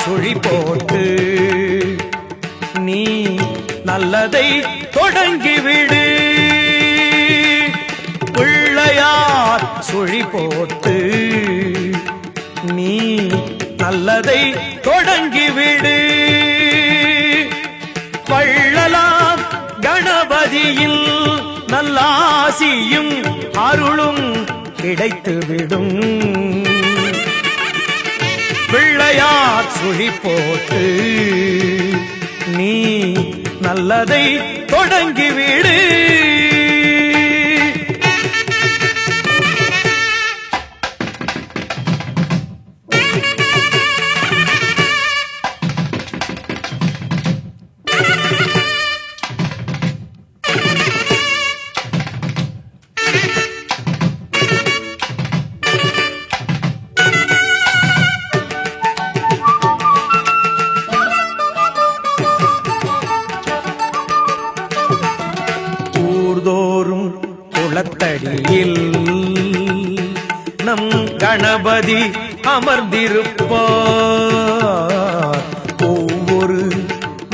சுழி போட்டு நீ நல்லதை தொடங்கிவிடு. பிள்ளையார் சுழி போட்டு நீ நல்லதை தொடங்கிவிடு. வள்ளலாம் கணபதியில் நல்லாசியும் அருளும் கிடைத்துவிடும். பிள்ளையார் சுழி போட்டு நீ நல்லதை தொடங்கிவிடு. ஊர்தோறும் குளத்தடியில் நம் கணபதி அமர்ந்திருப்பார். ஒவ்வொரு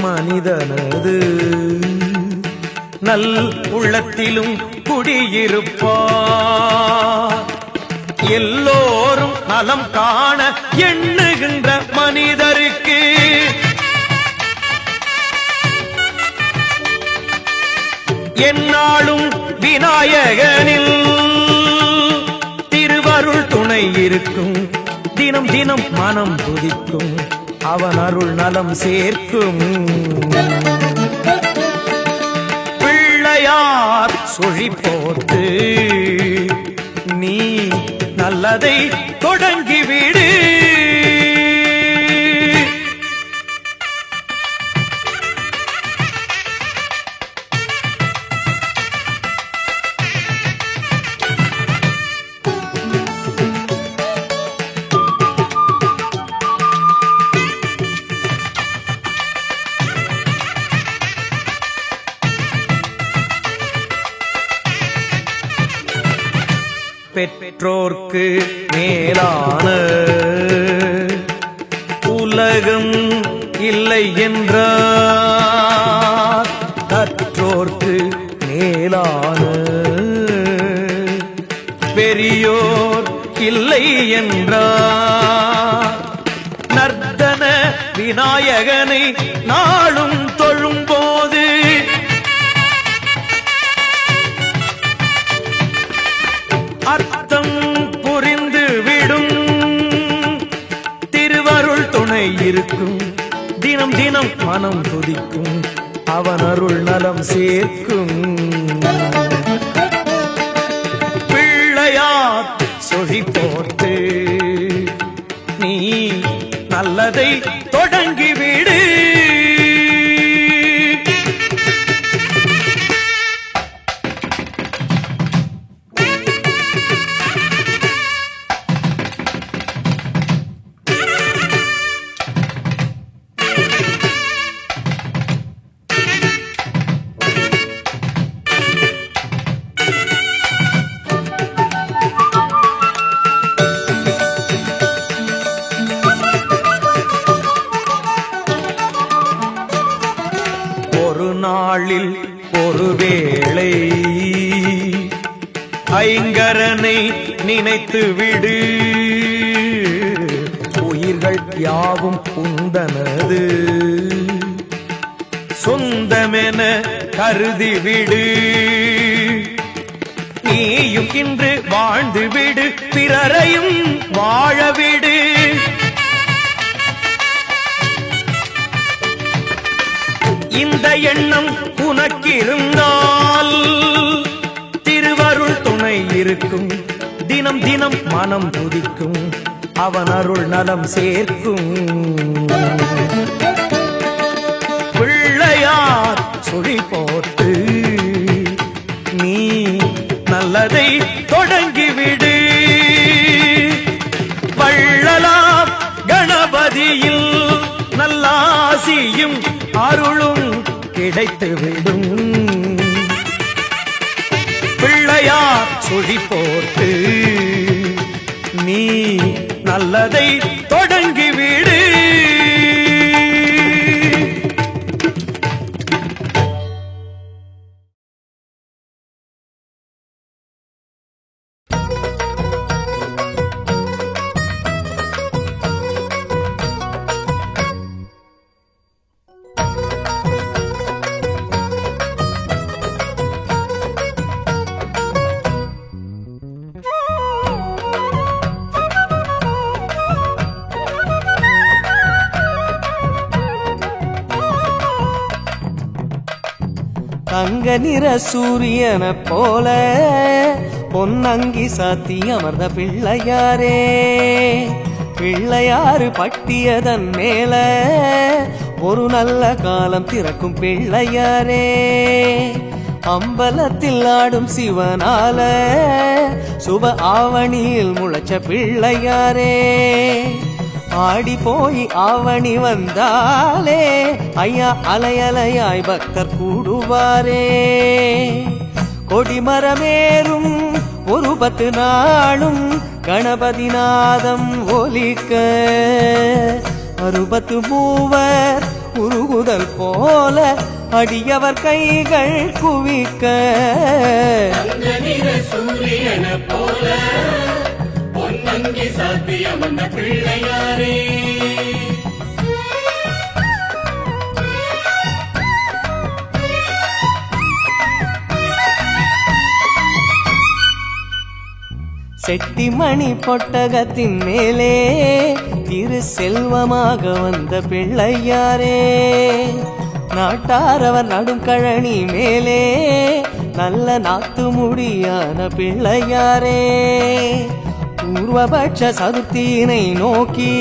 மனிதனது நல் உள்ளத்திலும் குடியிருப்பார். எல்லோரும் நலம் காண எண்ணுகின்ற மனிதருக்கு என்னாலும் விநாயகனில் திருவருள் துணை இருக்கும். தினம் தினம் மனம் துதிக்கும், அவன் அருள் நலம் சேர்க்கும். பிள்ளையார் சுழி போட்டு நீ நல்லதை தொடங்கிவிடு. பெற்றோர்க்கு மேலான உலகம் இல்லை என்றார். கற்றோர்க்கு மேலான பெரியோர் இல்லை என்றார். நர்த்தன விநாயகனை நாளும் தொழும்போது அர்த்தம் புரிந்து விடும். திருவருள் துணை இருக்கும், தினம் தினம் மனம் துதிக்கும், அவன் அருள் நலம் சேர்க்கும். பிள்ளையார் சுழி போட்டு நீ நல்லதை தொடங்கிவிடு. ஒரு நாளில் ஒருவேளை ஐங்கரனை நினைத்து விடு. உயிர்கள் யாவும் உந்தனது சொந்தமென கருதிவிடு. நீயும் இன்று வாழ்ந்து விடு, பிறரையும் வாழவிடு. இந்த எண்ணம் உனக்கிருந்தால் திருவருள் துணை இருக்கும். தினம் தினம் மனம் துதிக்கும், அவன் அருள் நலம் சேர்க்கும். பிள்ளையார் சுழி போட்டு நீ நல்லதை தொடங்கிவிடு. வள்ளலாம் கணபதியில் நல்லாசியும் அருளும் கிடைத்துவிடும். பிள்ளையார் சுழி போட்டு நீ நல்லதை தொடங்கிவிடு. தங்க நிற சூரியன போல பொன்னங்கி சாத்தி அமர்ந்த பிள்ளையாரே, பிள்ளையாறு பட்டியதன் மேல ஒரு நல்ல காலம் திறக்கும் பிள்ளையாரே, அம்பலத்தில் ஆடும் சிவனால சுப ஆவணியில் முளைச்ச பிள்ளையாரே, ஆடி போய் ஆவணி வந்தாலே ஐயா அலையலையாய் பக்தர் கூடுவாரே, கொடிமரமேறும் ஒரு 10 நாளும் கணபதி நாதம் ஒலிக்க 60 மூவர் உருகுதல் போல அடியவர் கைகள் குவிக்க, சூரியன போல பொன்னங்கி சாத்தியம் அந்த பிள்ளையாரே, செட்டிமணி பொட்டகத்தின் மேலே திரு செல்வமாக வந்த பிள்ளையாரே, நாட்டாரவர் நடும் கழனி மேலே நல்ல நாத்து முடியான பிள்ளையாரே, பூர்வபட்ச சதுர்த்தியினை நோக்கி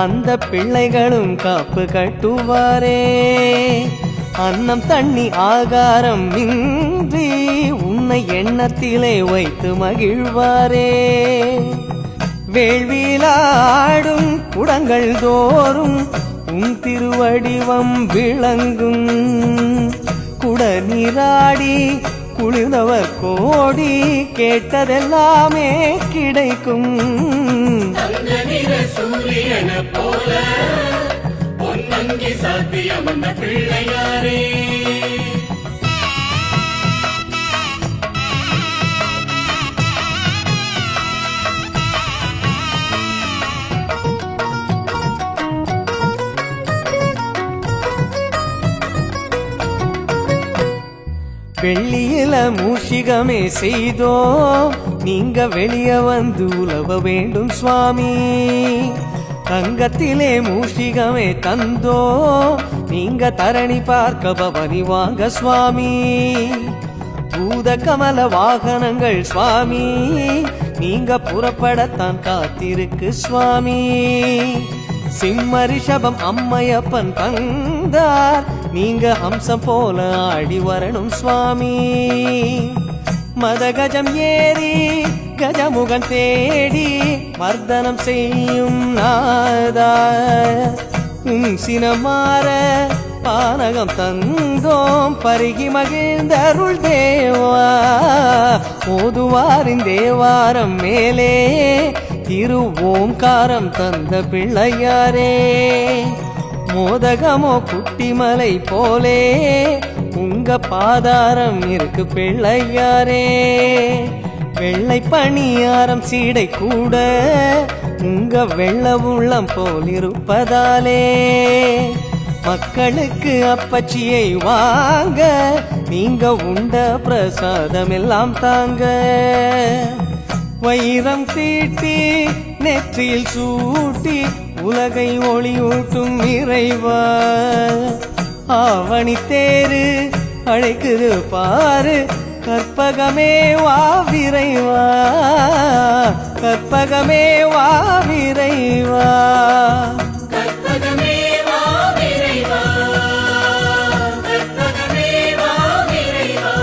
அந்த பிள்ளைகளும் காப்பு கட்டுவாரே, அன்னம் தண்ணி ஆகாரம் இன்றி உன்னை எண்ணத்திலே வைத்து மகிழ்வாரே, வேள்வியிலாடும் குடங்கள் தோறும் உன் திருவடிவம் விளங்கும், குடநீராடி குளிர்ந்தவர் கோடி கேட்டதெல்லாமே கிடைக்கும், சூரியன போல பொன்னங்கி சாத்தியம் அந்த பிள்ளையாரே, வெள்ளியில மூஷிகமே செய்தோ நீங்க வெளிய வந்து உலவ வேண்டும் சுவாமி, தங்கத்திலே மூஷிகமே தந்தோ நீங்க தரணி பார்க்க பவனி வாங்க சுவாமி, பூத கமல வாகனங்கள் சுவாமி நீங்க புறப்படத்தான் காத்திருக்கு சுவாமி, சிம்ம ரிஷபம் அம்மையப்பன் தந்தார் நீங்க ஹம்சம் போல ஆடி வரணும் சுவாமி, மதகஜம் ஏறி கஜமுகன் தேடி மர்தனம் செய்யும் நாதா, சினமாற பானகம் தந்தோம் பருகி மகிழ்ந்தருள் தேவா, ஓதுவாரின் தேவாரம் மேலே திரு ஓங்காரம் தந்த பிள்ளையாரே, மோதகமோ குட்டிமலை போலே உங்க பாதாரம் இருக்கு பிள்ளையாரே, வெள்ளை பணியாரம் சீடை கூட உங்க வெள்ள உள்ளம் போல் இருப்பதாலே, மக்களுக்கு அப்பச்சியை வாங்க நீங்க உண்ட பிரசாதம் எல்லாம் தாங்க, வைரம் தீட்டி நெற்றியில் சூட்டி உலகை ஒளியூட்டும் இறைவா, ஆவணி தேரு அழைக்குது பாரு கற்பகமே வா விரைவா, கற்பகமே வா விரைவா, கற்பகமே வா விரைவா, கற்பகமே வா விரைவா.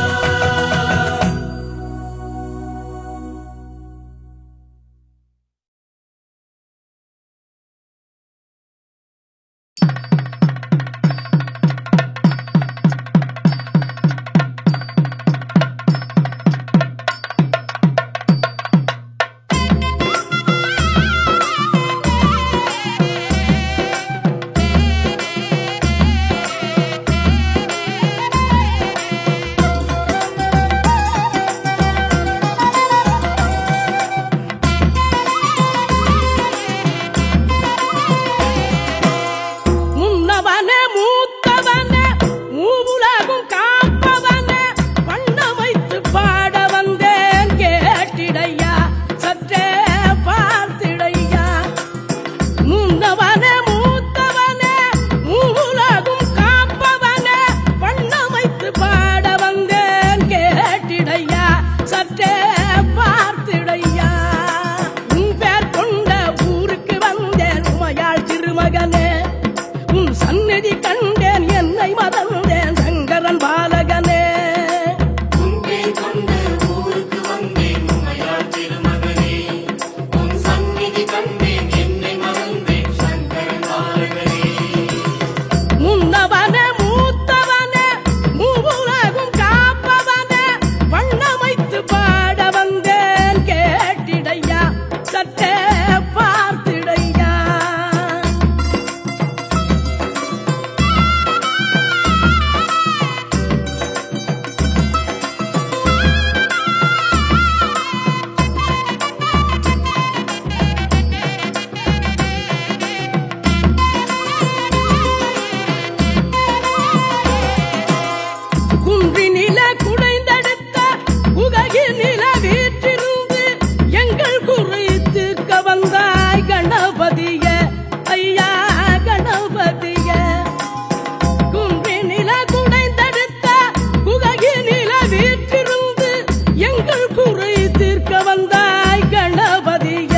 பார்த்திடையா. குன்றினில குடைந்தெடுத்த உககினில வீற்றிருந்து எங்கள் குறித்து கவந்தாய் கணபதிய ஐயா கணபதிய. குன்றினில குடைந்தெடுத்த உககினில வீற்றிருந்து எங்கள் குறித்து கவந்தாய் கணபதிய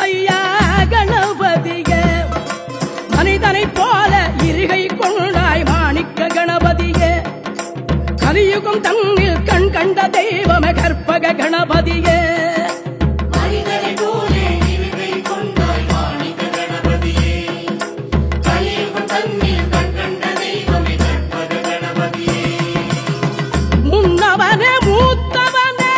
ஐயா கணபதிய. மனிதனைப் போல இருகை கொண்டாய் மாணிக்க கணபதியே. கலியுகம் தன்னில் கண் கண்ட தெய்வமே கற்பக கணபதியே. மனிதனைப் போலே இருகை கொண்டாய் மாணிக்க கணபதியே. கலியுகம் தன்னில் கண் கண்ட தெய்வமே கற்பக கணபதியே. முன்னவனே மூத்தவனே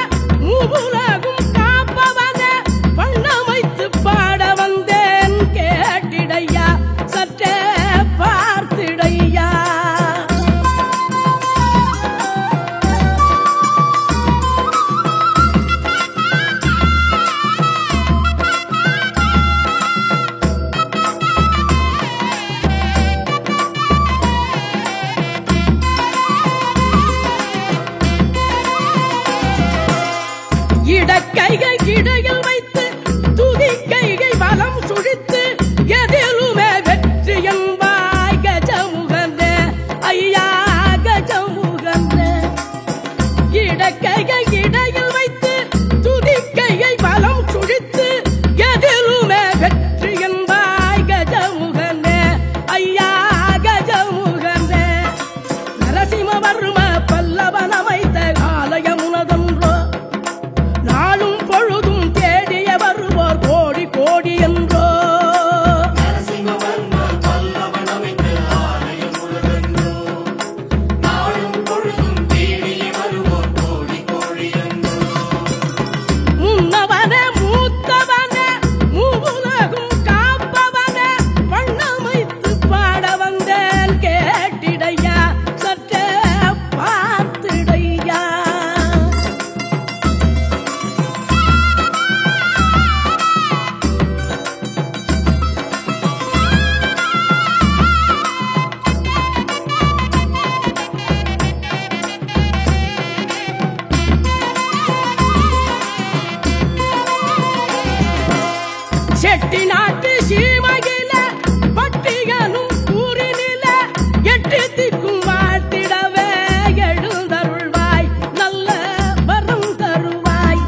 மூவுலகும் காப்பவனே வண்ணமைத்து பாட வந்தேன் கேட்டிடையா சற்றே பார்த்திடையா. இடக்கைகை இடையில் வைத்து துதிக்கைகை வலம் சுழித்து எதிலுமே வெற்றி என்பாய் கஜமுகனே ஐயா கஜமுகனே. இடக்கைகை இடையில் வைத்து துதிக்கையை வலம் சுழித்து எதிலுமே வெற்றி என்பாய் கஜமுகனே ஐயா கஜமுகனே. நரசிம்மவர்ம பல்லவன் அமைத்த ஆலயம் உனதன்றோ. நாளும் பொழுதும் தேடிய வருவோர் கோடி கோடி என்றோ. நரசிம்மவர்ம பல்லவன் அமைத்த ஆலயம் உலகென்றோ. நாளும் பொழுதும் தேடிய வருவோர் கோடி கோடி என்றோ. முன்னவனே மூத்தவனே மூவுலகும் காப்பவனே வண்ணமைத்து பாட வந்தேன் கேட்டிடையா சற்றே பார்த்திடையா. செட்டி நாட்டு சீமையில பட்டியனும் ஊரினில எட்டு திக்கும் வாழ்த்திடவே எழுந்தருள்வாய் நல்ல வரம் தருவாய்.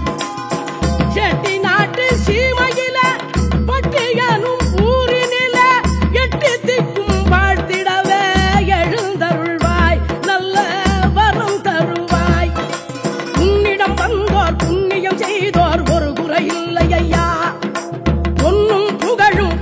செட்டி நாட்டு சீமையில பட்டியனும் ஊரினில எட்டு திக்கும் வாழ்த்திடவே எழுந்தருள்வாய் நல்ல வரம் தருவாய். உன்னிடம் வந்தோர் புண்ணியம் செய்தோர் ஒரு குறையில்லை ஐயா. பொன்னும் புகழும்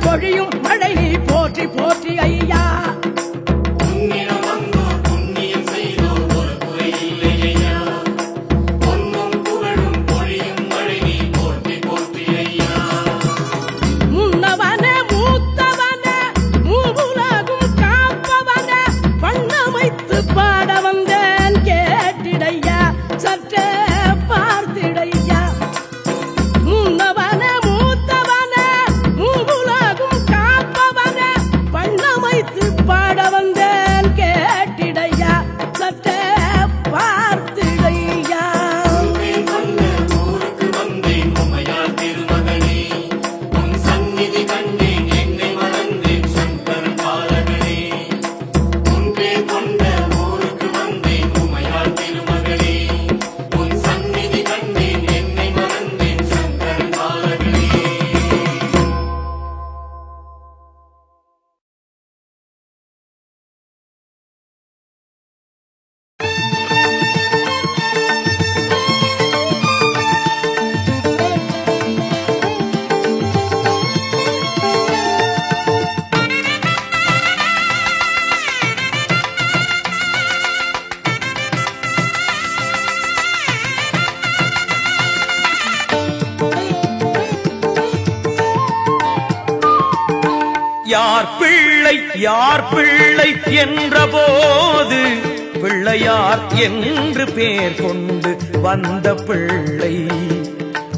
யார் பிள்ளை என்ற போது பிள்ளையார் என்று பேர் கொண்டு வந்த பிள்ளை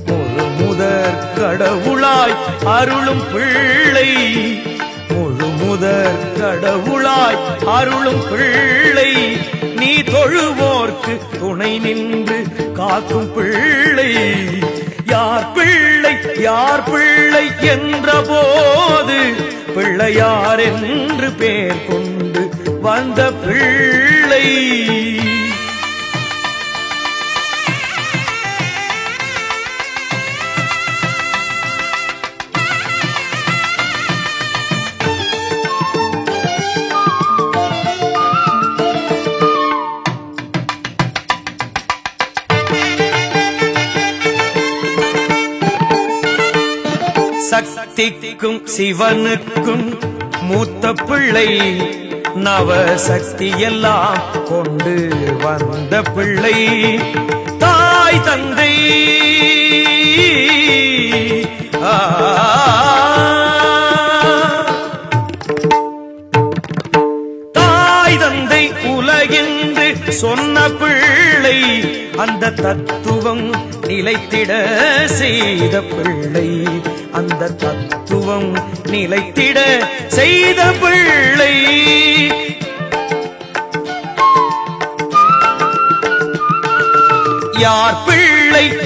முழு முதற் கடவுளாய் அருளும் பிள்ளை முழு முதற் கடவுளாய் அருளும் பிள்ளை நீ தொழுவோர்க்கு துணை நின்று காக்கும் பிள்ளை யார் பிள்ளை என்ற போது பிள்ளையார் என்று பேர் கொண்டு வந்த பிள்ளை சக்திக்கும் சிவனுக்கும் மூத்த பிள்ளை நவசக்தி எல்லாம் கொண்டு வந்த பிள்ளை தாய் தந்தை தாய் தந்தை உலகென்று சொன்ன பிள்ளை அந்த தத்துவம் நிலைத்திட செய்த பிள்ளை அந்த தத்துவம் நிலைத்திட செய்த பிள்ளை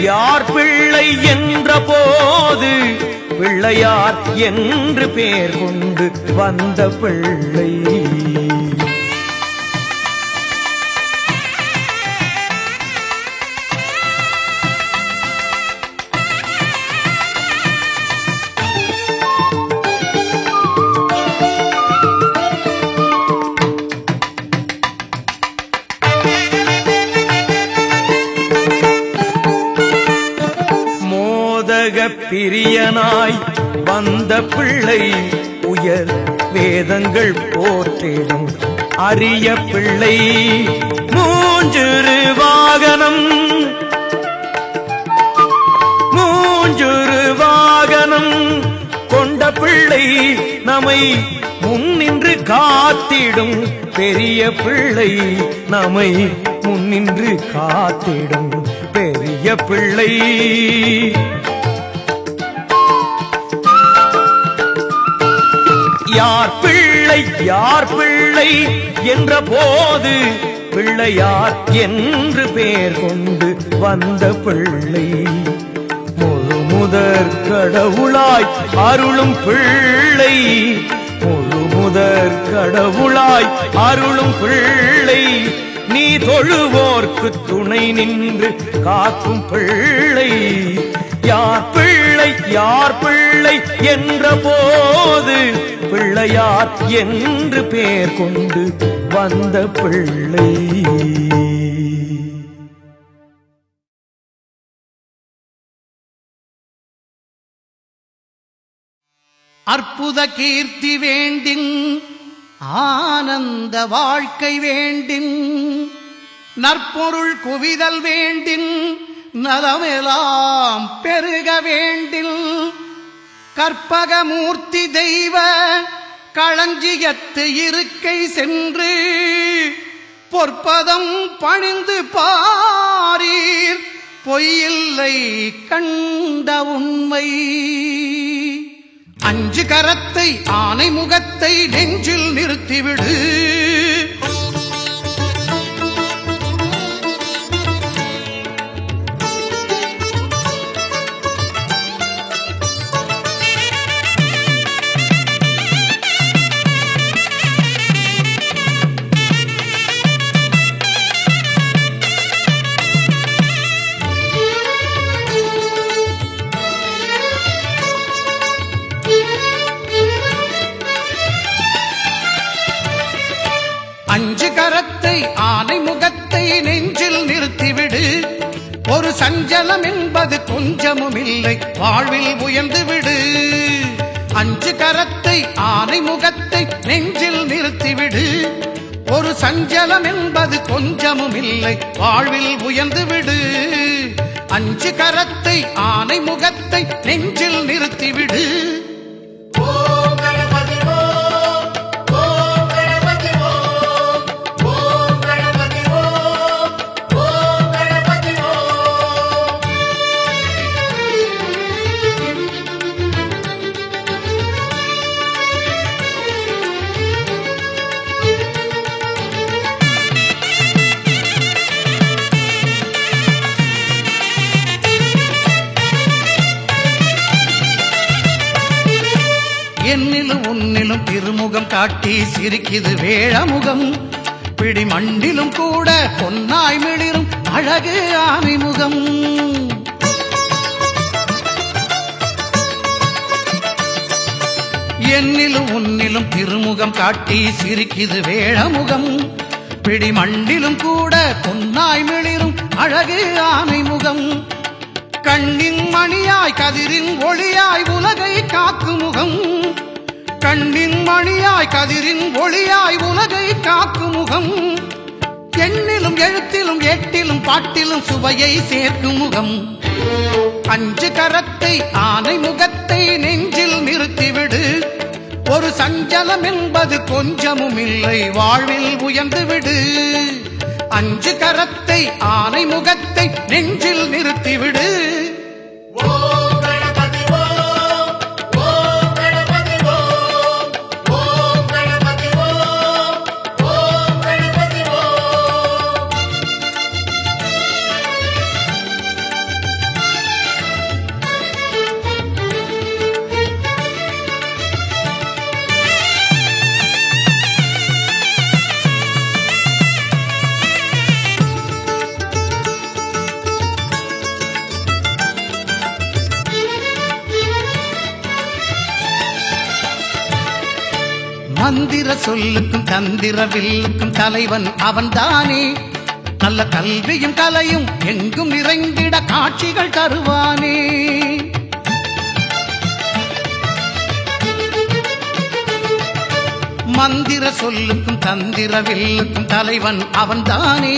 யார் பிள்ளை என்ற போது பிள்ளையார் என்று பேர் கொண்டு வந்த பிள்ளை பிரியனாய் வந்த பிள்ளை உயர் வேதங்கள் போற்றிடும் அரிய பிள்ளை மூஞ்சுரு வாகனம் கொண்ட பிள்ளை நம்மை முன்னின்று காத்திடும் பெரிய பிள்ளை நம்மை முன்னின்று காத்திடும் பெரிய பிள்ளை யார் பிள்ளை என்ற போது பிள்ளையார் என்று பேர் கொண்டு வந்த பிள்ளை முழு முதற் கடவுளாய் அருளும் பிள்ளை முழு முதற் கடவுளாய் அருளும் பிள்ளை நீ தொழுவோர்க்கு துணை நின்று காக்கும் பிள்ளை யார் பிள்ளை என்ற போது பிள்ளையார் என்று பேர் கொண்டு வந்த பிள்ளை அற்புத கீர்த்தி வேண்டின் ஆனந்த வாழ்க்கை வேண்டின் நற்பொருள் குவிதல் வேண்டின் நலமெல்லாம் பெருக வேண்டில் கற்பகமூர்த்தி தெய்வ களஞ்சியத்து இருக்கை சென்று பொற்பதம் பணிந்து பாரீர் பொய்யில்லை கண்ட உண்மை அஞ்சு கரத்தை ஆனை முகத்தை நெஞ்சில் நிறுத்திவிடு அஞ்சு கரத்தை ஆனை முகத்தை நெஞ்சில் நிறுத்திவிடு ஒரு சஞ்சலம் என்பது கொஞ்சமும் இல்லை வாழ்வில் உயர்ந்து விடு அஞ்சு கரத்தை ஆனை முகத்தை நெஞ்சில் நிறுத்திவிடு ஒரு சஞ்சலம் என்பது கொஞ்சமும் இல்லை வாழ்வில் உயர்ந்து விடு அஞ்சு கரத்தை ஆனை முகத்தை நெஞ்சில் நிறுத்திவிடு ஓம் கணபதி என்னிலும் உன்னிலும் திருமுகம் காட்டி சிரிக்குது வேழமுகம் பிடி மண்டிலும் கூட பொன்னாய் மிளிரும் அழகு ஆனைமுகம் என்னிலும் உன்னிலும் திருமுகம் காட்டி சிரிக்குது வேழமுகம் பிடி மண்டிலும் கூட பொன்னாய் மிளிரும் அழகு ஆனைமுகம் கண்ணின் மணியாய் கதிரின் ஒளியாய் உலகை காக்கும் முகம் கண்ணின் மணியாய் கதிரின் ஒளியாய் உலகை காக்கும் முகம் எண்ணிலும் எழுத்திலும் ஏட்டிலும் பாட்டிலும் சுவையை சேர்க்கும் முகம் அஞ்சு கரத்தை ஆனை முகத்தை நெஞ்சில் நிறுத்திவிடு ஒரு சஞ்சலம் என்பது கொஞ்சமும் இல்லை வாழ்வில் உயர்ந்துவிடு அஞ்சு கரத்தை ஆனை முகத்தை நெஞ்சில் நிறுத்திவிடு ஓம் கணபதி ஓம் ஓம் கணபதி ஓம் ஓம் கணபதி ஓம் ஓம் கணபதி ஓம் மந்திர சொல்லுக்கும் தந்திர வில்லுக்கும் தலைவன் அவன்தானே நல்ல கல்வியும் கலையும் எங்கும் நிறைந்திட காட்சிகள் தருவானே மந்திர சொல்லுக்கும் தந்திர வில்லுக்கும் தலைவன் அவன்தானே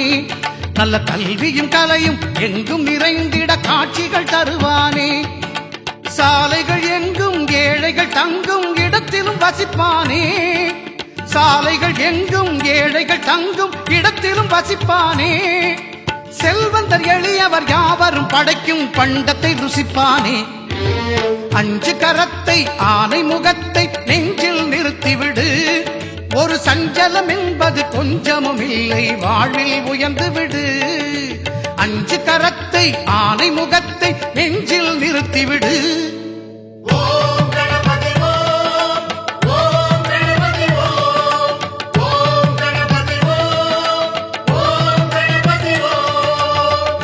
நல்ல கல்வியும் கலையும் எங்கும் நிறைந்திட காட்சிகள் தருவானே சாலைகள் எங்கும் ஏழைகள் தங்கும் இடத்திலும் வசிப்பானே சாலைகள் எங்கும் ஏழைகள் தங்கும் இடத்திலும் வசிப்பானே செல்வந்தர் எளியவர் யாவரும் படைக்கும் பண்டத்தை ருசிப்பானே அஞ்சு கரத்தை ஆனை முகத்தை நெஞ்சில் நிறுத்திவிடு ஒரு சஞ்சலம் என்பது கொஞ்சமும் இல்லை வாழ்வில் உயர்ந்துவிடு அஞ்சு கரத்தை ஆனை முகத்தை நெஞ்சில் நிறுத்திவிடு ஓம் கணபதி ஓம் ஓம் கணபதி ஓம் ஓம் கணபதி ஓம் ஓம் கணபதி ஓம்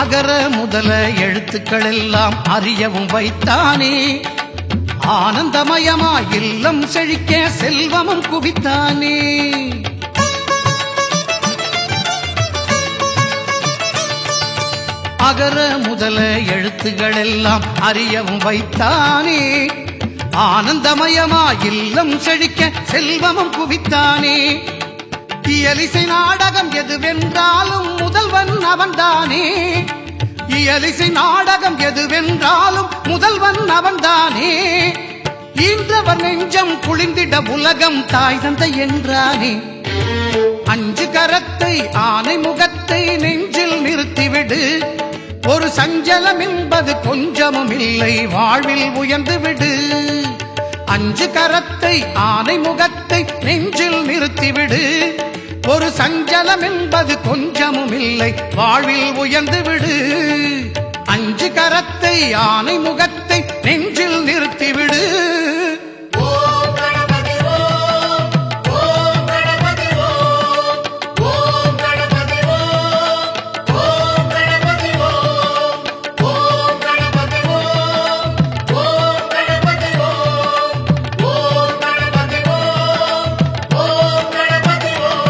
அகர முதல எழுத்துக்கள் எல்லாம் அறியவும் வைத்தானே ஆனந்தமயமாய் இல்லம் செழிக்க செல்வமும் குவித்தானே அகர முதல எழுத்துக்கள் எல்லாம் அறியவும் வைத்தானே ஆனந்தமயமாய் இல்லம் செழிக்க செல்வமும் குவித்தானே இயலிசை நாடகம் எதுவென்றாலும் முதல்வன் அவன்தானே இயலிசை நாடகம் எதுவென்றாலும் முதல்வன் அவன்தானே ஈன்றவர் நெஞ்சம் குளிர்ந்திட உலகம் தாய் தந்தை என்றானே அஞ்சு கரத்தை ஆனை முகத்தை நெஞ்சில் நிறுத்திவிடு ஒரு சஞ்சலம் என்பது கொஞ்சமும் இல்லை வாழ்வில் உயர்ந்துவிடு அஞ்சு கரத்தை ஆனை முகத்தை நெஞ்சில் நிறுத்திவிடு ஒரு சஞ்சலம் என்பது கொஞ்சமும் இல்லை வாழ்வில் உயர்ந்துவிடு அஞ்சு கரத்தை ஆனை முகத்தை நெஞ்சில் நிறுத்திவிடு ஓம் கணபதி ஓம் ஓம் கணபதி ஓம் ஓம் கணபதி ஓம் ஓம் கணபதி ஓம் ஓம் கணபதி ஓம் ஓம் கணபதி ஓம் ஓம் கணபதி ஓம் ஓம் கணபதி ஓம்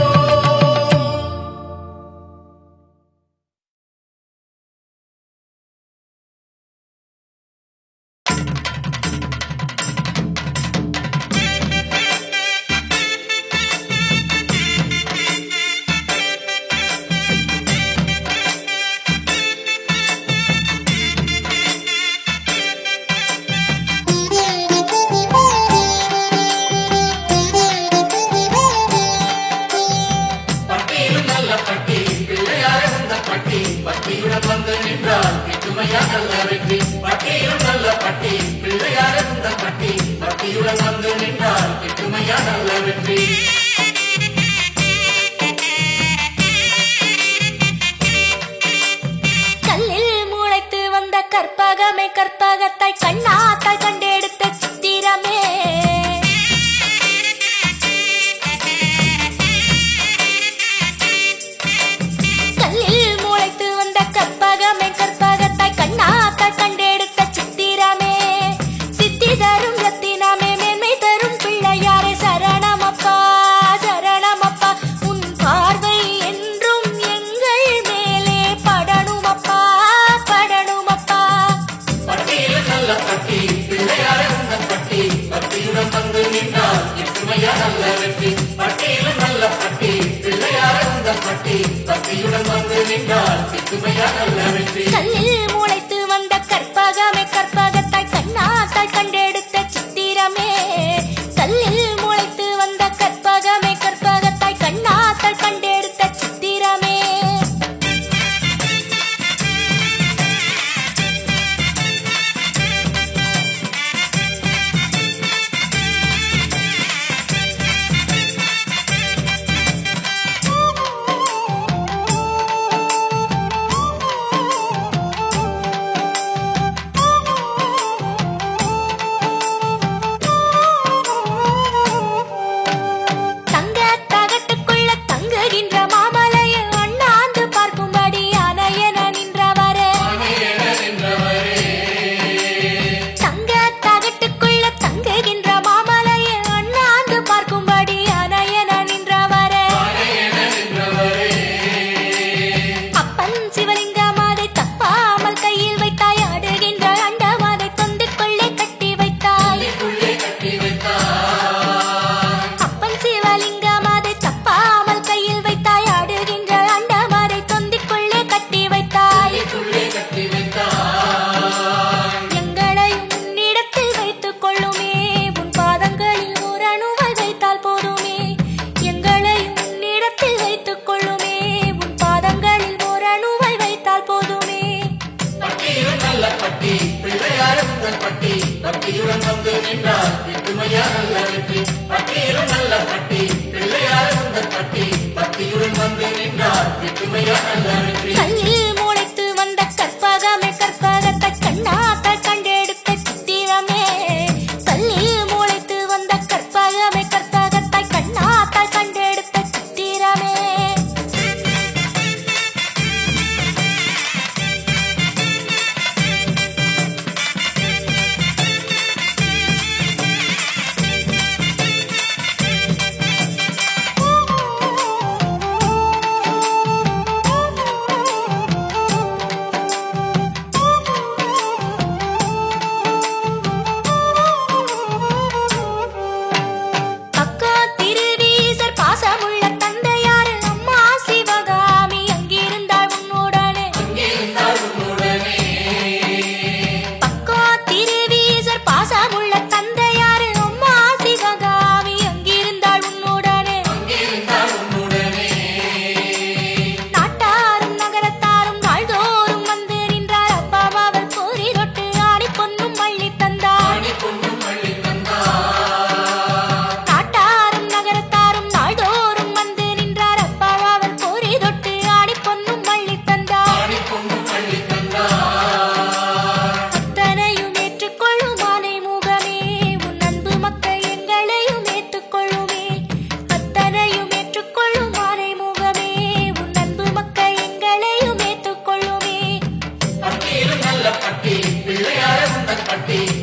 வந்து நின்றால் கிட்டுமையா நல்ல வெற்றி. பட்டியும் நல்ல பட்டி பிள்ளையார் இருந்த பட்டி பட்டியுடன் வந்து நின்றால் கிட்டுமையா நல்ல வெற்றி. கற்பகமே கற்பகத்தாய் கண்ணாத்தாய் கண்டெடுத்த சித்திரமே கல்லில் முளைத்து வந்த கற்பகமே கற்பகத்தாய் கண்ணாத்தாய் கண்டெடுத்த சித்திரமே சித்தி தரும் ரத்தினமே மேன்மை தரும் பிள்ளையாரே சரணமப்பா சரணமப்பா உன் பார்வை என்றும் எங்கள் மேலே படணுமப்பா படணுமப்பா. நல்ல பட்டி பிள்ளையார உந்த பட்டி பட்டியுடன் வந்து நின்றால் கிட்டுமையா நல்ல வெற்றி. பட்டியிலும் நல்ல பட்டி பிள்ளையார உந்த பட்டி பட்டியுடன் வந்து நின்றால் கிட்டுமையா நல்ல வெற்றி. கல்லில் முளைத்து வந்த கற்பகமே கற்பகத்தாய் கண்ணாத்தாய் கண்டெடுத்த சித்திரமே கல்லில் முளைத்து வந்த கற்பகமே கற்பகத்தாய் கண்ணாத்தாய் கண்டெடுத்த சித்திரமே. பட்டியுடன் வந்து நின்றால் கிட்டுமையா நல்ல வெற்றி. பட்டியிலும் நல்ல பட்டி பிள்ளையார் உந்த பட்டி பட்டியுடன் வந்து நின்றால் கிட்டுமையா நல்ல வெற்றி. கல்லில் முளைத்து வந்த கற்பகமே கற்பகத்தை கண்ணாத்தாய் கண்டெடுத்த சித்திரமே கல்லில் முளைத்து வந்த கற்பகமே கற்பகத்தாய் கண்ணாத்தாய் கண்டெடுத்த சித்திரமே.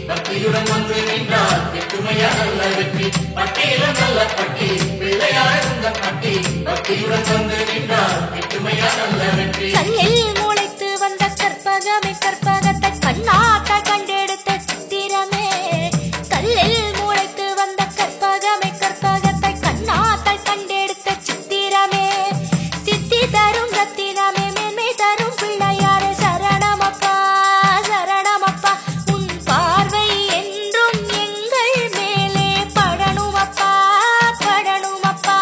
பட்டியுடன் வந்து நின்றால் கிட்டுமையா நல்ல வெற்றி. பட்டியிலும் நல்ல பட்டி பிள்ளையார் உந்த பட்டி பட்டியுடன் வந்து நின்றால் கிட்டுமையா நல்ல வெற்றி. கல்லில் முளைத்து வந்த கற்பகமே கற்பகத்தை கண்ணாத்தாய் கண்டெடுத்த சித்திரமே கல்லில் முளைத்து வந்த கற்பகமே கற்பகத்தை கண்ணாத்தாய் கண்டெடுத்த சித்திரமே சித்தி தரும் ரத்தினமே மேன்மை தரும் பிள்ளையாரே சரணமப்பா சரணமப்பா உன் பார்வை என்றும் எங்கள் மேலே படணுமப்பா படணுமப்பா.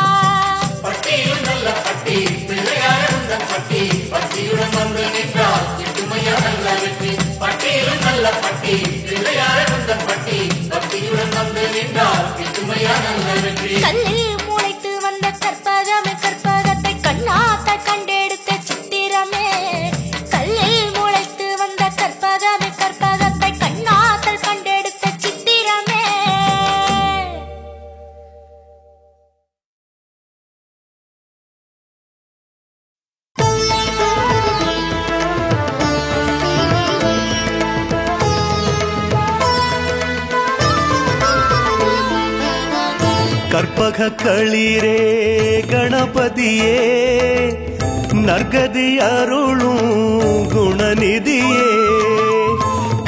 பட்டியும் நல்ல பட்டி பிள்ளையார் உந்த பட்டி பட்டியுடன் வந்து நின்றால் வெற்றி பட்டியிலும் நல்ல பட்டி பிள்ளையாரே உந்தன் பட்டி பக்தியுடன் வந்து நின்றால் கிட்டுமையா நல்ல வெற்றி கல்லில் முளைத்து வந்த கற்பகமே கற்பகத்தை கண்ணாத்தால் கண்டெடுத்த சித்திரமே கல்லில் முளைத்து வந்த கற்பகமே கற்பகத்தை கண்ணாத்தால் கண்டெடுத்த சித்திரமே கற்பக களிரே கணபதியே நற்கதி அருளும் குணநிதியே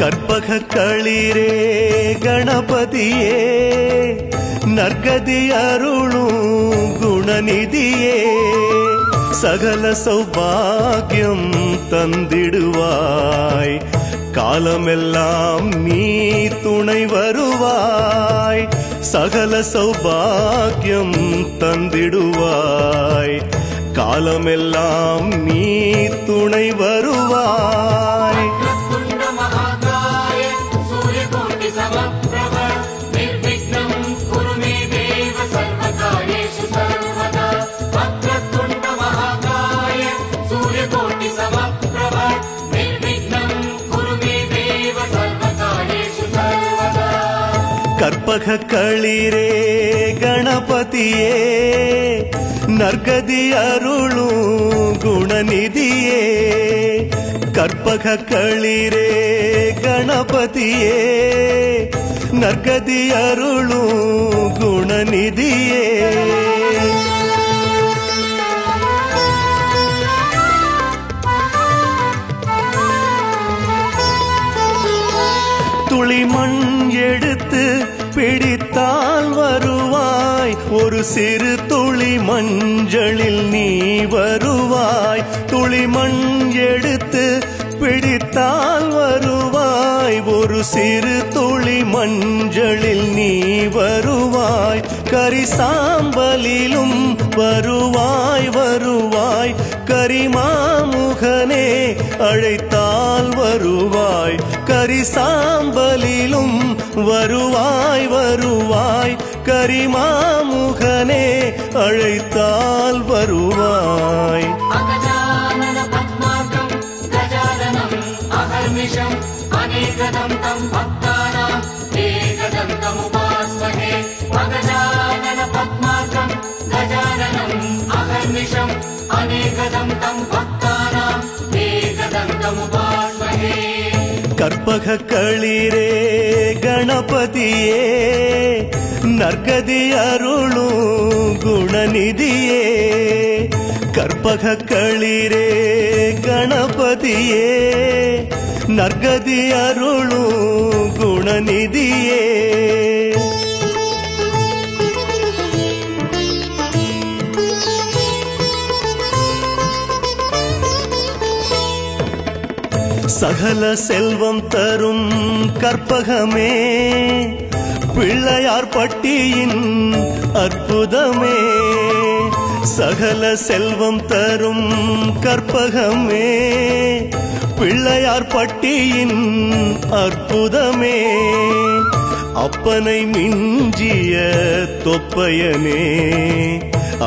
கற்பக களிரே கணபதியே நற்கதி அருளும் குணநிதியே சகல சௌபாகியம் தந்திடுவாய் காலமெல்லாம் நீ துணை வருவாய் சகல சௌபாகியம் தந்திடுவாய் காலமெல்லாம் நீ துணை வருவாய் கற்பக களிரே கணபதியே நற்கதி அருளும் குணநிதியே கற்பக களிரே கணபதியே நற்கதி அருளும் குணநிதியே துளிமண் எடுத்து பிடித்தால் வருவாய் ஒரு சிறு துளி மஞ்சளில் நீ வருவாய் துளிமண் எடுத்து பிடித்தால் வருவாய் ஒரு சிறு துளி மஞ்சளில் நீ வருவாய் கரிசாம்பலிலும் வருவாய் வருவாய் கரிமாமுகனே அழைத்தால் வருவாய் கரிசாம்பலிலும் வருவாய் வருவாய் கரிமாமுகனே அழைத்தால் வருவாய் அகஜானன பத்மார்க்கம் கஜானனம் அகர்நிஷம் அநேகதந்தம் பக்தானாம் ஏகதந்தம் உபாஸ்மஹே அகஜானன பத்மார்க்கம் கஜானனம் அகர்நிஷம் அநேகதந்தம் பக்தானாம் ஏகதந்தம் உபாஸ்மஹே கற்பக களிரே கணபதியே நற்கதி அருளும் குணநிதியே கற்பக களிரே கணபதியே நற்கதி அருளும் குணநிதியே சகல செல்வம் தரும் கற்பகமே பிள்ளையார் பட்டியின் அற்புதமே சகல செல்வம் தரும் கற்பகமே பிள்ளையார் பட்டியின் அற்புதமே அப்பனை மிஞ்சிய தொப்பையனே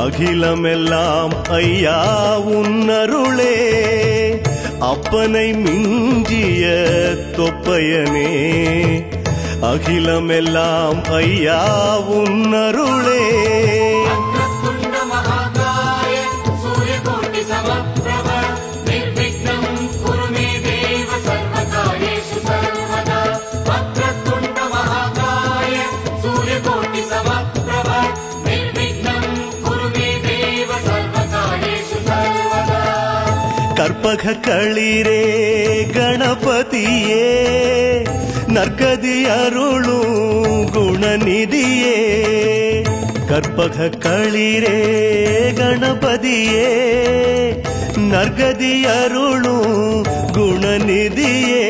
அகிலமெல்லாம் ஐயா உன்னருளே அப்பனை மிஞ்சிய தொப்பையனே அகிலமெல்லாம் ஐயா உன்னருளே கற்பக களிரே கணபதியே நற்கதி அருளும் குணநிதியே கற்பக களிரே கணபதியே நற்கதி அருளும் குணநிதியே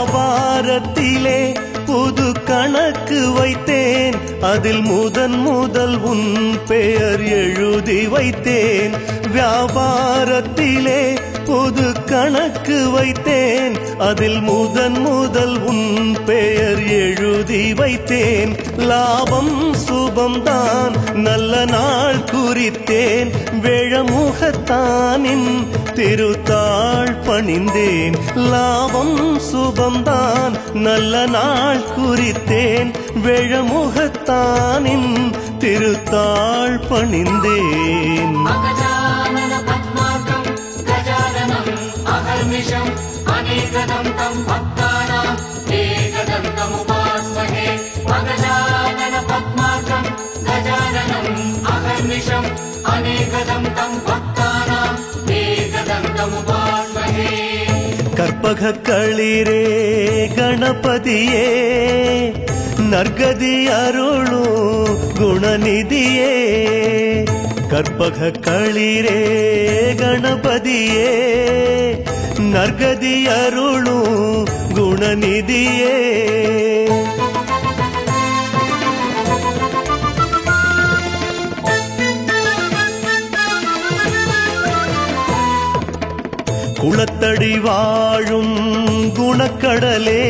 வியாபாரத்திலே புது கணக்கு வைத்தே வைத்தேன், அதில் முதல் உன் பெயர் எழுதி வைத்தேன். வியாபாரத்திலே பொது கணக்கு வைத்தேன், அதில் முதல் உன் பெயர் எழுதி வைத்தேன். லாபம் சுபம்தான் நல்ல நாள் குறித்தேன், வேழமுகத்தானின் திருத்தாள் பணிந்தேன். லாபம் சுபம்தான் நல்ல நாள் குறித்தேன், வேழமுகத்தானின் திருத்தாள் பணிந்தேன். அகஜானன பத்மார்க்கம் கஜானனம் அகர்நிஷம் அநேகதந்தம் பக்தானாம் ஏகதந்தமுபாஸ்மஹே. அகஜானன பத்மார்க்கம் கஜானனம் அகர்நிஷம் அநேகதந்தம் பக்தானாம் ஏகதந்தமுபாஸ்மஹே. கற்பக களிரே கணபதியே, நற்கதி அருளும் குணநிதியே. கற்பக களிரே கணபதியே, நற்கதி அருளும் குணநிதியே. குளத்தடி வாழும் குணக்கடலே,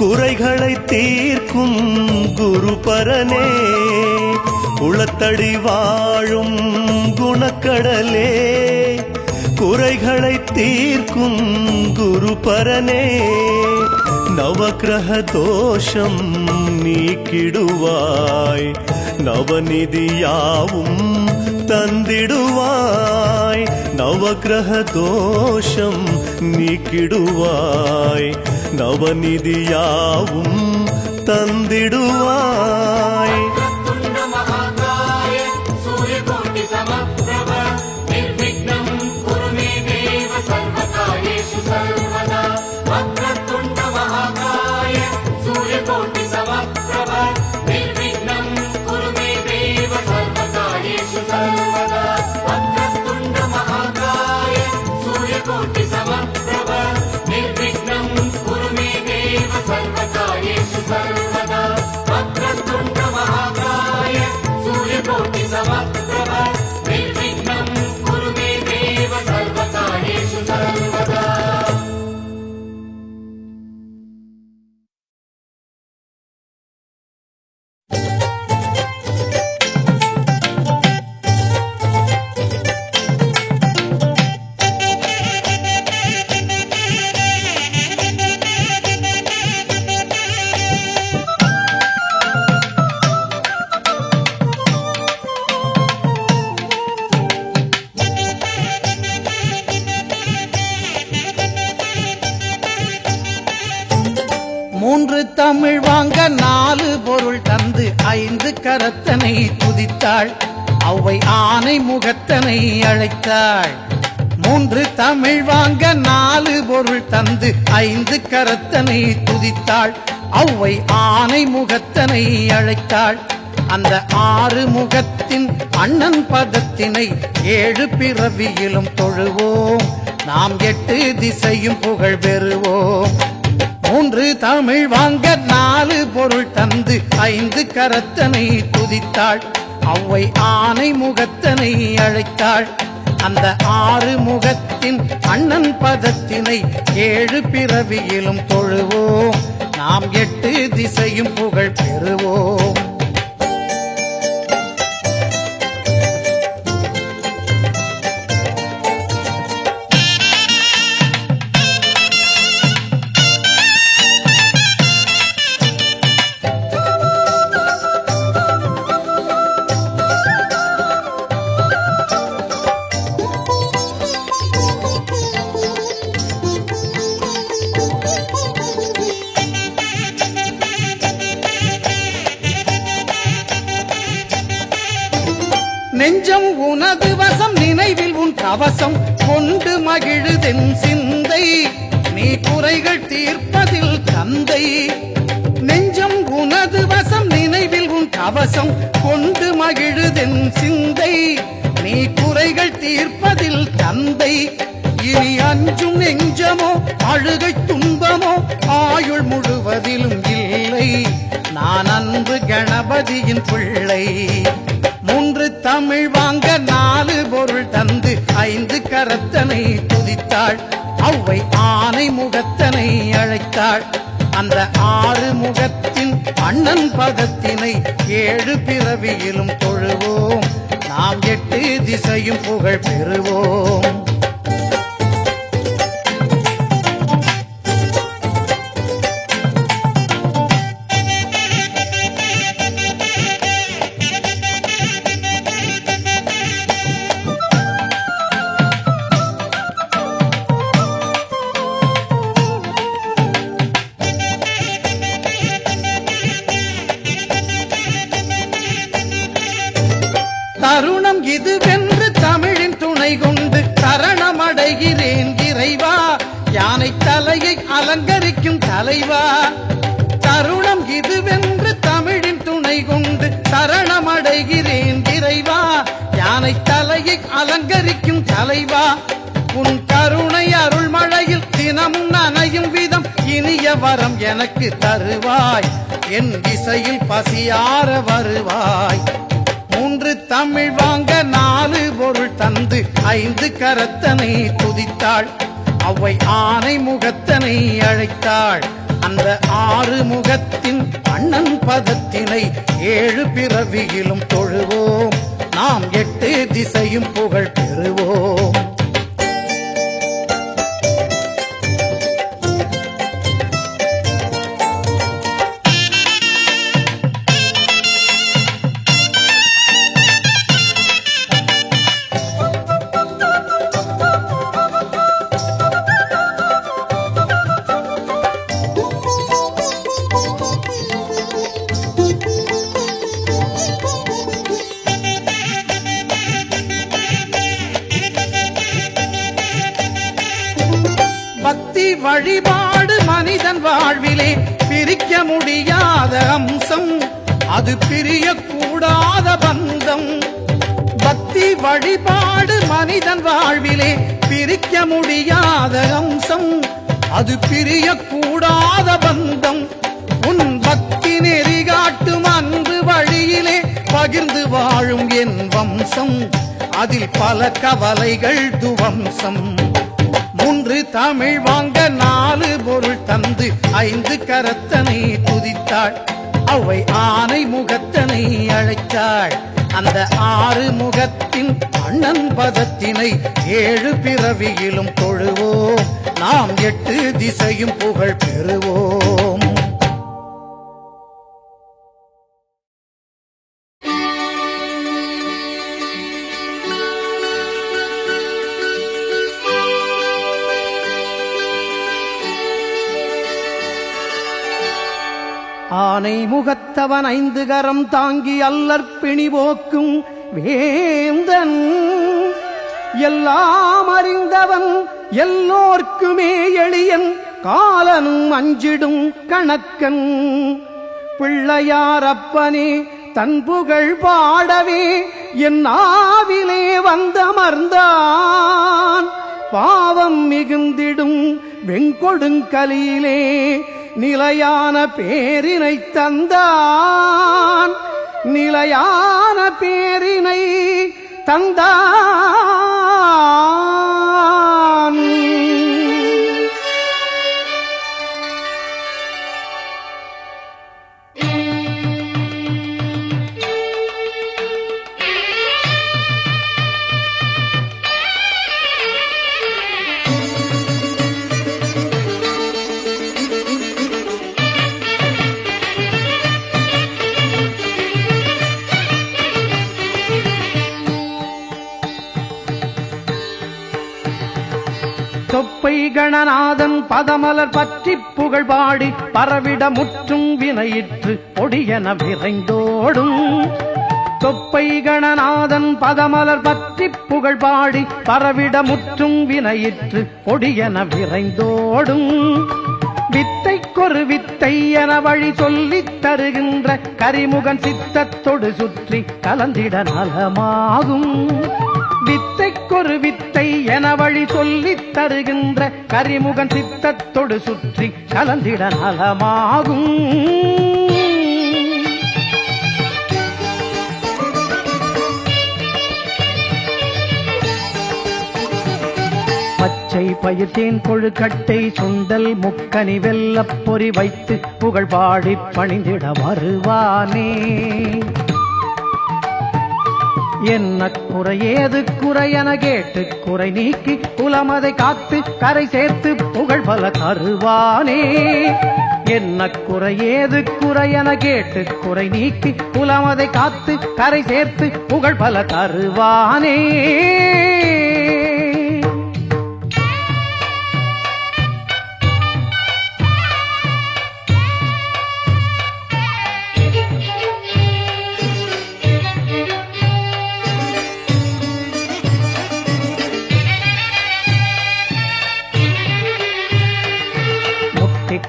குறைகளை தீர்க்கும் குருபரனே. குளத்தடி வாழும் குணக்கடலே, குறைகளை தீர்க்கும் குருபரனே. நவக்கிரக தோஷம் நீக்கிடுவாய், நவநிதியாவும் தந்திடுவாய். நவக்கிரக தோஷம் நீக்கிடுவாய், நவநிதியாவும் தந்திடுவாய். வக்ரதுண்ட மகாகாய சூரியகோட்டி சமப்ரப நிர்விக்னம் குரு மே தேவ சர்வகாரியேஷு சர்வதா. வக்ரதுண்ட மகாகாய சூரியகோட்டி சமப்ரப நிர்விக்னம் குரு மே தேவ சர்வகாரியேஷு சர்வதா. வக்ரதுண்ட மகாகாய சூரியகோட்டி சமப்ரப நிர்விக்னம் குரு மே தேவ சர்வகாரியேஷு சர்வதா. வக்ரதுண்ட மகாகாய சூரியகோட்டி சமப்ரப நிர்விக்னம் குரு மே தேவ சர்வகாரியேஷு சர்வதா. மூன்று தமிழ் வாங்க 4 பொருள் தந்து 5 கரத்தனை துதித்தாள். அவ்வை ஆனை முகத்தனை அழைத்தாள். 3 தமிழ் வாங்க 4 பொருள் தந்து 5 கரத்தனை துதித்தாள். அவ்வை ஆனை முகத்தனை அழைத்தாள். அந்த 6 முகத்தின் அண்ணன் பதத்தினை 7 பிறவியிலும் தொழுவோம், நாம் 8 திசையும் புகழ் பெறுவோம். 3 தமிழ் வாங்க 4 பொருள் தந்து 5 கரத்தனை துதித்தாள். அவ்வை ஆனை முகத்தனை அழைத்தாள். அந்த 6 முகத்தின் அண்ணன் பதத்தினை 7 பிறவியிலும் தொழுவோம், நாம் 8 திசையும் புகழ் பெறுவோம். நெஞ்சம் உனது வசம், நினைவில் உன் கவசம் கொண்டு மகிழுதென் சிந்தை, நீ குறைகள் தீர்ப்பதில் தந்தை. நெஞ்சம் உனது வசம், நினைவில் உன் கவசம் கொண்டு மகிழுதென் சிந்தை, நீ குறைகள் தீர்ப்பதில் தந்தை. இனி அஞ்சும் நெஞ்சமோ அழுகை துன்பமோ ஆயுள் முழுவதிலும் இல்லை. நான் அன்பு கணபதியின் பிள்ளை. 3 தமிழ் வாங்க 4 பொருள் தந்து 5 கரத்தனை துதித்தாள். அவ்வை ஆனை முகத்தனை அழைத்தாள். அந்த 6 முகத்தின் அண்ணன் பதத்தினை 7 பிறவியிலும் தொழுவோம். நாம் 8 திசையும் புகழ் பெறுவோம். தருணம் இதுவென்று தமிழின் துணை கொண்டு சரணமடைகிறேன் இறைவா. யானை தலையை அலங்கரிக்கும் தலைவா. தருணம் இதுவென்று தமிழின் துணை கொண்டு சரணமடைகிறேன் இறைவா. யானை தலையை அலங்கரிக்கும் தலைவா. உன் கருணை அருள்மழையில் தினமும் நனையும் விதம் இனிய வரம் எனக்கு தருவாய். என் திசையில் பசியார வருவாய். 3 தமிழ் வாங்க 4 பொருள் தந்து 5 கரத்தனை துதித்தாள். அவ்வை ஆனை முகத்தனை அழைத்தாள். அந்த 6 முகத்தின் அண்ணன் பதத்தினை 7 பிறவியிலும் தொழுவோம். நாம் 8 திசையும் புகழ் பெறுவோம். பக்தி வழிபாடு மனிதன் வாழ்விலே பிரிக்க முடியாத அம்சம். அது பிரியக்கூடாத பந்தம். பக்தி வழிபாடு மனிதன் வாழ்விலே பிரிக்க முடியாத அம்சம். அது பிரியக்கூடாத பந்தம். உன் பக்தி நெறி காட்டும் அன்பு வழியிலே பகிர்ந்து வாழும் என் வம்சம். அதில் பல கவலைகள் துவம்சம். 3 தமிழ் வாங்க 4 பொருள் தந்து 5 கரத்தனை துதித்தாள். அவ்வை ஆனை முகத்தனை அழைத்தாள். அந்த 6 முகத்தின் அண்ணன் பதத்தினை 7 பிறவியிலும் தொழுவோம். நாம் 8 திசையும் புகழ் பெறுவோம். ஆனை முகத்தவன் 5 கரம் தாங்கி அல்லற்பிணி போக்கும் வேந்தன். எல்லாம் அறிந்தவன் எல்லோர்க்குமே எளியன். காலனும் அஞ்சிடும் கணக்கன். பிள்ளையார் அப்பனே தன் புகழ் பாடவே என் ஆவிலே வந்தமர்ந்தான். பாவம் மிகுந்திடும் வெங்கொடுங்கலியிலே நிலையான பேரினை தந்தான். நிலையான பேரினை தந்தான். தொப்பை கணநாதன் பதமலர் பற்றி புகழ் பாடி பரவிட முற்றும் வினையிற்று பொடியென விரைந்தோடும். தொப்பை கணநாதன் பதமலர் பற்றி புகழ் பாடி பரவிட முற்றும் வினையிற்று பொடியென விரைந்தோடும். வித்தைக்கொரு வித்தை என வழி சொல்லித் தருகின்ற கரிமுகன் சித்தத்தொடு சுற்றி கலந்திட நலமாகும். வித்தை வித்தைக்கொரு வித்தை என வழி சொல்லித் தருகின்ற கரிமுகன் சித்தத்தொடு சுற்றி கலந்திட நலமாகும். பச்சை பயிர்த்தேன் கொழுக்கட்டை சுண்டல் முக்கனி வெல்லப் பொறி வைத்து புகழ் பாடி பணிந்திட வருவானே. என்ன குறை ஏது குறை என கேட்டு குறை நீக்கி குலமதை காத்து கரை சேர்த்து புகழ் பல தருவானே. என்ன குறை ஏது குறை என கேட்டு குறை நீக்கி குலமதை காத்து கரை சேர்த்து புகழ் பல தருவானே.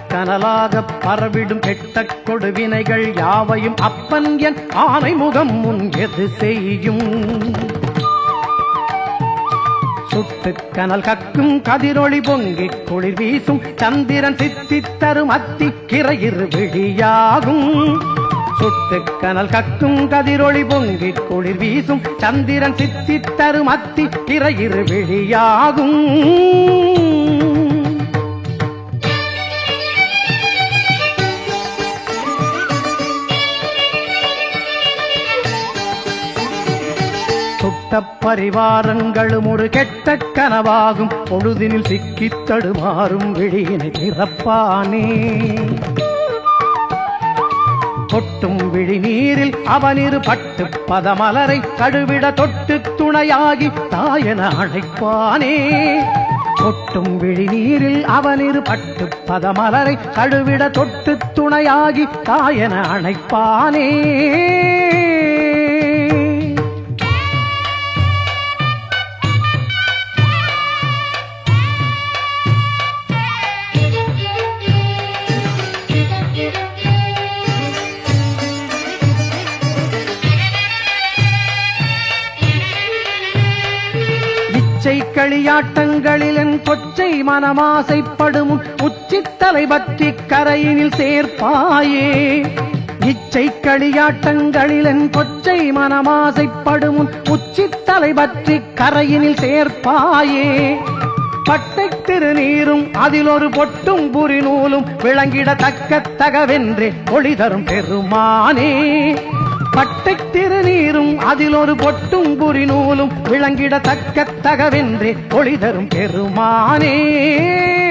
கனலாக பரவிடும் கெட்ட கொடுவினைகள் யாவையும் அப்பன் என் ஆனை முகம் முன் எது செய்யும். சுட்டு கனல் கக்கும் கதிரொளி பொங்கி குளிர் வீசும் சந்திரன் சித்தித் தரும் அத்தி கிரையிரு விழியாகும். சுட்டு கனல் கக்கும் கதிரொளி பொங்கி குளிர் வீசும் சந்திரன் சித்தித் தரும் அத்தி கிரையிரு விழியாகும். பரிவாரங்களும் ஒரு கெட்ட கனவாகும் பொழுதினில் சிக்கித் தடுமாறும் விழியினை திறப்பானே. கொட்டும் விழி நீரில் அவனிரு பட்டு பதமலரை கழுவிட தொட்டு துணையாகி தாயன அழைப்பானே. கொட்டும் விழி நீரில் அவனிரு பட்டு பதமலரை கழுவிட தொட்டு துணையாகி தாயன அழைப்பானே. களியாட்டங்களில் என் கொச்சை மனமாசைப்படும் உச்சித்தலை பற்றி கரையினில் சேர்ப்பாயே. இச்சை களியாட்டங்களில் என் கொச்சை மனமாசைப்படும் உச்சித்தலை பற்றி கரையினில் சேர்ப்பாயே. பட்டை திருநீரும் அதில் ஒரு பொட்டும் புரி நூலும் விளங்கிடத்தக்க தகவென்றே ஒளி தரும் பெருமானே. பட்டை திருநீரும் அதில் ஒரு பொட்டும் புரி நூலும் விளங்கிடத்தக்க தகவென்றே ஒளி தரும் பெருமானே.